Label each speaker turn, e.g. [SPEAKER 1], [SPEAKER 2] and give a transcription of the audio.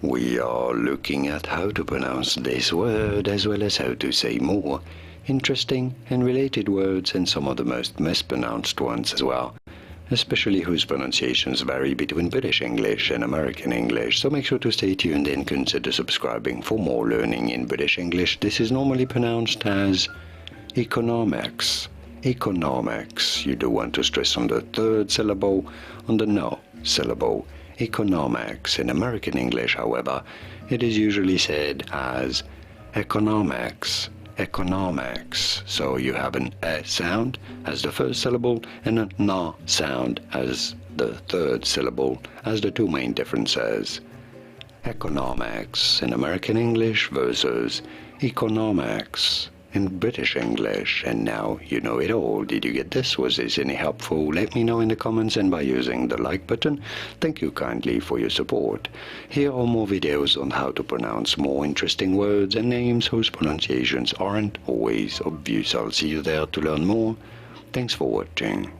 [SPEAKER 1] We are looking at how to pronounce this word as well as how to say more interesting and related words and some of the most mispronounced ones as well, especially whose pronunciations vary between British English and American English, so make sure to stay tuned and consider subscribing for more learning in British English. This is normally pronounced as economics. Economics. You do want to stress on the third syllable, on the no syllable. Economics. In American English, however, it is usually said as economics. Economics. So you have an e sound as the first syllable and a na sound as the third syllable as the two main differences. Economics in American English versus economics in British English. And now you know it all. Did you get this? Was this any helpful? Let me know in the comments and by using the like button. Thank you kindly for your support. Here are more videos on how to pronounce more interesting words and names whose pronunciations aren't always obvious. I'll see you there to learn more. Thanks for watching.